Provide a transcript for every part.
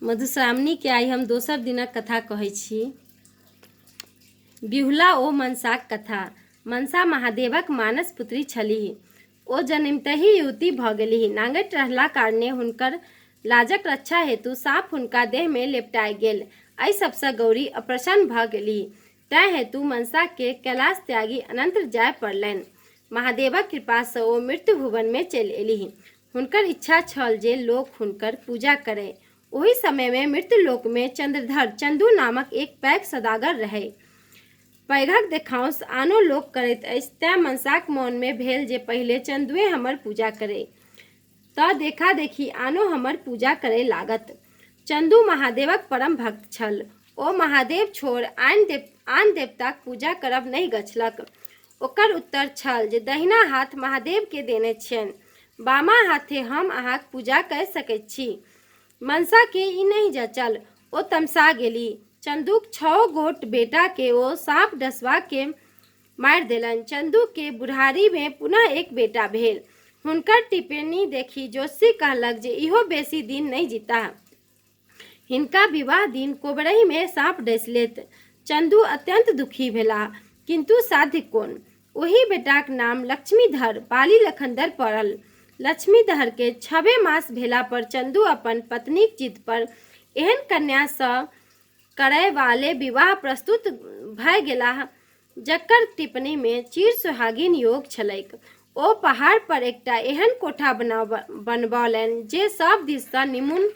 मधुश्रावणी के आई हम दोसर दिनक कथा कहै छी। बिहुला ओ मनसाक कथा। मनसा महादेवक मानस पुत्री छलीह। ओ जन्मतहि युवती भऽ गेलीह। नांगैत रहला कारणे हुनकर लाजक रक्षा हेतु साँप हुनका देह में लेपटाइ गेल। एहि सबसँ गौरी अप्रसन्न भऽ गेलीह। तैं हेतु मनसा के कैलाश त्यागी अनंत जाय पड़लनि। महादेवक कृपा सँ ओ मृत्यु भुवन में चलि एलीह। हुनकर इच्छा छल जे लोक हुनकर पूजा करय। ओहि समय में मृत्युलोक में चंद्रधर चंदू नामक एक पैघ सौदागर रहै। पैघक देखांस आनो लोक करैत अछि, तें मनसाक मोन में भेल जे पहिले चंदुए हमर पूजा करय, तऽ देखा देखी आनो हमर पूजा करय लागत। चंदू महादेवक परम भक्त छल। ओ महादेव छोड़ आन देवताक पूजा करब नहि गछलक। ओकर उत्तर छल जे दहिना हाथ महादेव के देने छियनि, बामा हाथे हम अहाँक पूजा कय सकैत छी। मनसा के ई नहीं जचल। ओ तमसा गेली। चंदूक 6 गोट बेटा के ओ साँप डसवा के मारि देलनि। चंदू के बुढ़ारी में पुनः एक बेटा भेल। हुनकर टिप्पणी देखी ज्योतिषी कहलक जे इहो बेसी दिन नहीं जीताह। हिनका विवाह दिन कोबरही में साँप डसि लेत। चंदू अत्यंत दुखी भेलाह, किंतु साध्य कोन। ओहि बेटाक नाम लक्ष्मीधर बाली लखनदर पड़ल। लक्ष्मीधर के 6 मास भेला पर चंदू अपन पत्नीक जिद पर एहन कन्या सँ करय वाले विवाह प्रस्तुत भय गेलाह जकर टिप्पणी में चिर सुहागिन योग छलैक। ओ पहाड़ पर एकटा एहन कोठा बनबौलनि जे सब दिस सँ निमुन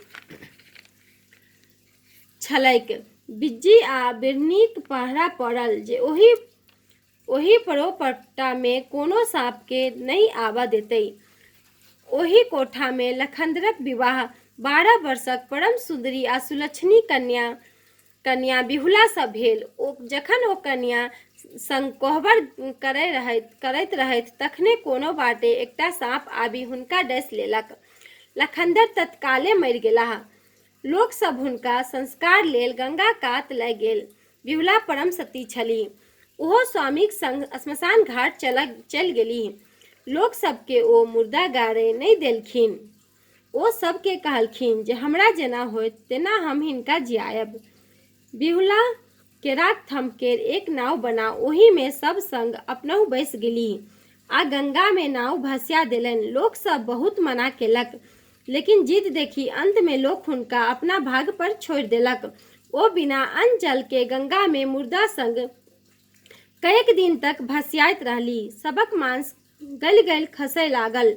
छलैक। बिज्जी आ बिढ़नीक पहरा पड़ल जे ओहि परोपटा में कोनो साँप के नहीं आबऽ देतै। ओहि कोठा में लखनदरक विवाह 12 वर्षक परम सुंदरी आ सुलक्षणी कन्या बिहुला सँ भेल। जखन ओ कन्या संग कोहबर करैत रहथि तखने कोनो बाटे एकटा साँप आबि हुनका डसि लेलक। लखनदर तत्काले मरि गेलाह। लोक सब हुनका संस्कार लेल गंगा कात लय गेल। बिहुला परम सती छलीह। ओहो स्वामीक संग श्मशान घाट चलि गेलीह। लोक सबके ओ मुर्दा गाड़य नहीं देलखिन। ओ सबके कहलखिन जे हमरा जेना होइत तेना हम हिनका जियायब। बिहुला केराक थंभ केर एक नाव बना ओहि में सब संग अपनहु बैसि गेलीह आ गंगा में नाव भसिया देलनि। लोक सब बहुत मना केलक, लेकिन जिद देखी अंत में लोक हुनका अपना भाग पर छोड़ि देलक। ओ बिना अन्न जल के गंगा में मुर्दा संग कएक दिन तक भसियाइत रहली। सबक मांस गलि गलि खसय लागल।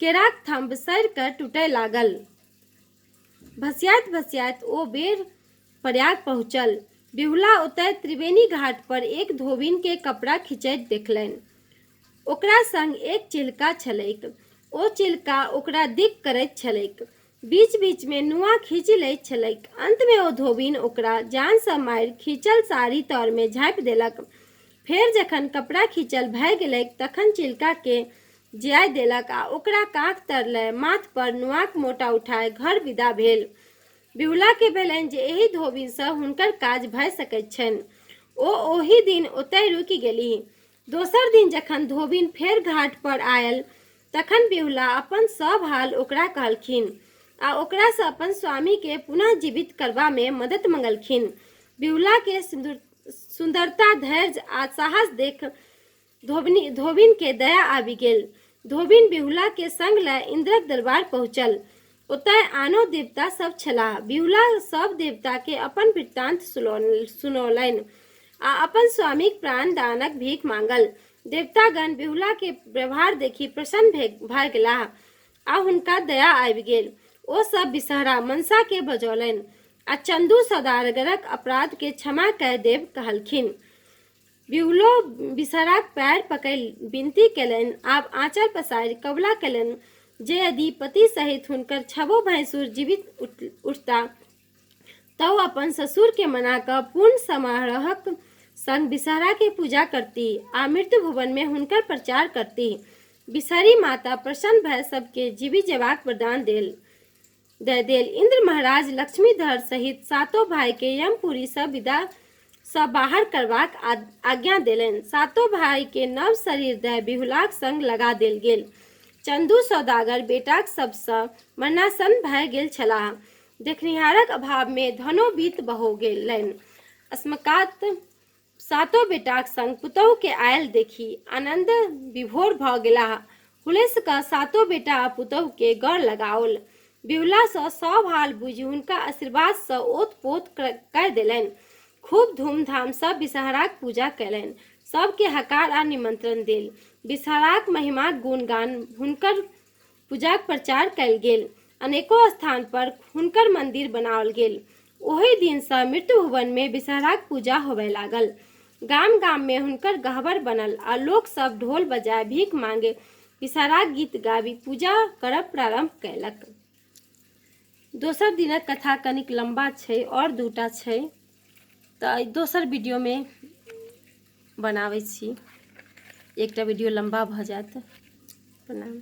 केराक थंभ सड़ि कऽ टूटय लागल। भसियाइत भसियाइत ओ बेर प्रयाग पहुँचल। बिहुला ओतय त्रिवेणी घाट पर एक धोबिन के कपड़ा खींचैत देखलनि। ओकरा संग एक चिल्का छलैक। ओ चिल्का ओकरा दिक् करैत छलैक, बीच बीच में नुआ खींचि लैत छलैक। अंत में ओ धोबिन ओकरा जान सँ मारि खींचल साड़ी तर में झाँपि देलक। फेर जखन कपड़ा खींचल भय गेलैक तखन चिल्का के जियाय देलक आ ओकरा काख तर लय माथ पर नुआक मोटा उठाय घर विदा भेल। बिहुला के भेलनि जे एहि धोबी सँ हुनकर काज भय सकैत छनि। ओ ओहि दिन ओतय रुकि गेलीह। दोसर दिन जखन धोबिन फेर घाट पर आयल तखन बिहुला अपन सब हाल ओकरा कहलखिन आ ओकरा सँ अपन स्वामी के पुनः जीवित करबा में मदद मंगलखिन। बिहुला के सुंदरता, धैर्य आ साहस देख धोबिन के दया आबि गेल। धोबिन बिहुला के संग लय इंद्रक दरबार पहुँचल। ओतय आनो देवता सब छलाह। बिहुला सब देवता के अपन वृत्तांत सुनौलनि आ अपन स्वामीक प्राण दानक भीख मांगल। देवतागण बिहुला के व्यवहार देखि प्रसन्न भऽ गेलाह आ हुनका दया आबि गेल। ओ सब विषहरा मनसा के बजौलनि आ चंदू सौदागरक अपराध के क्षमा कय देब कहलखिन। बिहुलो विषहराक पैर पकड़ि विनती केलनि, आब आँचर पसारि कबूला केलनि जे यदि पति सहित हुनकर 6 भैंसुर जीवित उठता तऽ ओ अपन ससुर के मना कऽ पूर्ण समारोहक संग विषहरा के पूजा करती आ मृत्यु भुवन में हुनकर प्रचार करती। विषहरी माता प्रसन्न भय सबके जीवी जेबाक वरदान दय देल। इंद्र महाराज लक्ष्मीधर सहित 7 भाई के यमपुरी सँ विदा सँ बाहर करबाक आज्ञा देलनि। 7 भाई के नव शरीर दय बिहुलाक संग लगा देल गेल। चंदू सौदागर बेटाक सबसँ मरणासन्न भय गेल छलाह। देखनिहारक अभाव में धनो बीत बहो गेलनि। अस्मकात सातो बेटाक संग पुतहु के आयल देखी आनंद विभोर भ गेलाह। हुलस का सातो बेटा आ पुतहु के गौर लगाओल। बिहुला सँ सब हाल बुझि हुनका आशीर्वाद सँ ओत पोत कर देलनि। खूब धूमधाम सँ विषहराक पूजा कयलनि। सबके हकार आ निमंत्रण देल। विषहराक महिमाक गुणगान हुनकर पूजाक प्रचार कयल गेल। अनेको स्थान पर हुनकर मंदिर बनाओल गेल। ओहि दिन सँ मृत्यु भुवन में विषहराक पूजा होबय लागल। गाम गाम में हुनकर गहबर बनल आ लोक सब ढोल बजाय भीख मांगे विषहराक गीत गाबी पूजा करब प्रारंभ कयलक। दोसर दिनक कथा कनिक लंबा छै और दूटा छै तऽ दोसर वीडियो में बनाबै छी। एकटा वीडियो लंबा भऽ जायत। प्रणाम।